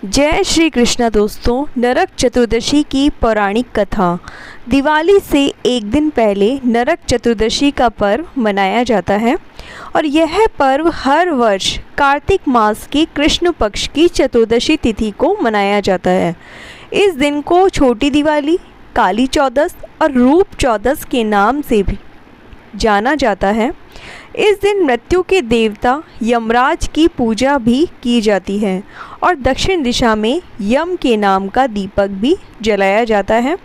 जय श्री कृष्ण दोस्तों। नरक चतुर्दशी की पौराणिक कथा। दिवाली से एक दिन पहले नरक चतुर्दशी का पर्व मनाया जाता है और यह पर्व हर वर्ष कार्तिक मास की कृष्ण पक्ष की चतुर्दशी तिथि को मनाया जाता है। इस दिन को छोटी दिवाली, काली चौदस और रूप चौदस के नाम से भी जाना जाता है। इस दिन मृत्यु के देवता यमराज की पूजा भी की जाती है और दक्षिण दिशा में यम के नाम का दीपक भी जलाया जाता है।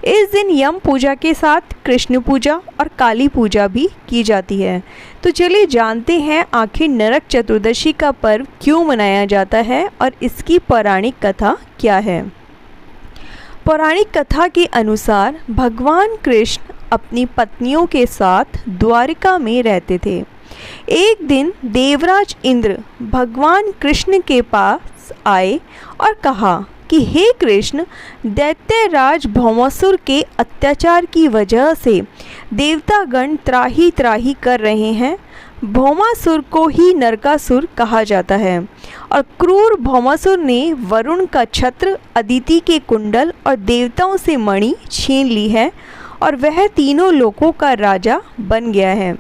इस दिन यम पूजा के साथ कृष्ण पूजा और काली पूजा भी की जाती है। तो चलिए जानते हैं आखिर नरक चतुर्दशी का पर्व क्यों मनाया जाता है और इसकी पौराणिक कथा क्या है। पौराणिक कथा के अनुसार भगवान कृष्ण अपनी पत्नियों के साथ द्वारिका में रहते थे। एक दिन देवराज इंद्र भगवान कृष्ण के पास आए और कहा कि हे कृष्ण, दैत्यराज भौमासुर के अत्याचार की वजह से देवतागण त्राही त्राही कर रहे हैं। भौमासुर को ही नरकासुर कहा जाता है और क्रूर भौमासुर ने वरुण का छत्र, अदिति के कुंडल और देवताओं से मणि छीन ली है और वह तीनों लोकों का राजा बन गया है।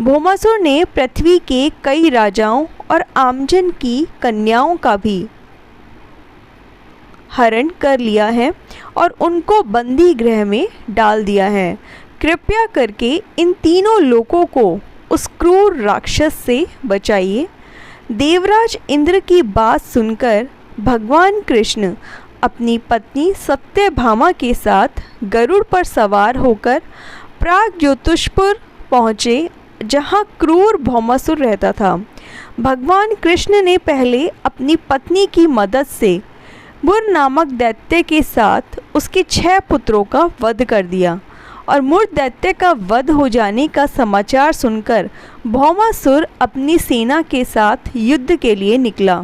भौमासुर ने पृथ्वी के कई राजाओं और आमजन की कन्याओं का भी हरण कर लिया है और उनको बंदी गृह में डाल दिया है। कृपया करके इन तीनों लोकों को उस क्रूर राक्षस से बचाइए। देवराज इंद्र की बात सुनकर भगवान कृष्ण अपनी पत्नी सत्यभामा के साथ गरुड़ पर सवार होकर प्रागज्योतिषपुर पहुँचे, जहाँ क्रूर भौमासुर रहता था। भगवान कृष्ण ने पहले अपनी पत्नी की मदद से मुर नामक दैत्य के साथ उसके 6 पुत्रों का वध कर दिया और मुर दैत्य का वध हो जाने का समाचार सुनकर भौमासुर अपनी सेना के साथ युद्ध के लिए निकला।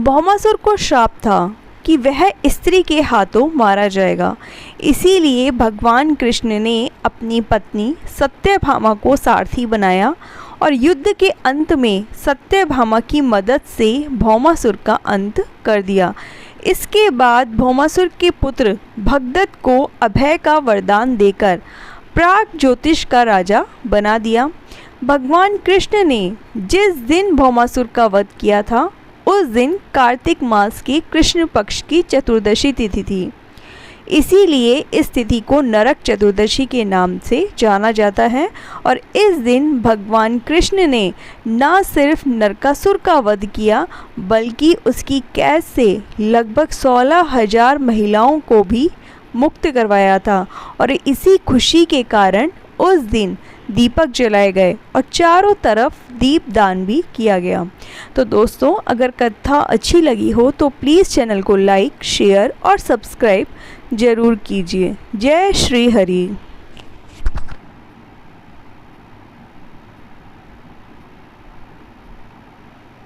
भौमासुर को श्राप था कि वह स्त्री के हाथों मारा जाएगा, इसीलिए भगवान कृष्ण ने अपनी पत्नी सत्यभामा को सारथी बनाया और युद्ध के अंत में सत्यभामा की मदद से भौमासुर का अंत कर दिया। इसके बाद भौमासुर के पुत्र भगदत्त को अभय का वरदान देकर प्रागज्योतिष का राजा बना दिया। भगवान कृष्ण ने जिस दिन भौमासुर का वध किया था उस दिन कार्तिक मास की कृष्ण पक्ष की चतुर्दशी तिथि थी, इसीलिए इस तिथि को नरक चतुर्दशी के नाम से जाना जाता है। और इस दिन भगवान कृष्ण ने न सिर्फ नरकासुर का वध किया बल्कि उसकी कैद से लगभग 16,000 महिलाओं को भी मुक्त करवाया था और इसी खुशी के कारण उस दिन दीपक जलाए गए और चारों तरफ दीपदान भी किया गया। तो दोस्तों, अगर कथा अच्छी लगी हो तो प्लीज़ चैनल को लाइक, शेयर और सब्सक्राइब ज़रूर कीजिए। जय श्री हरि।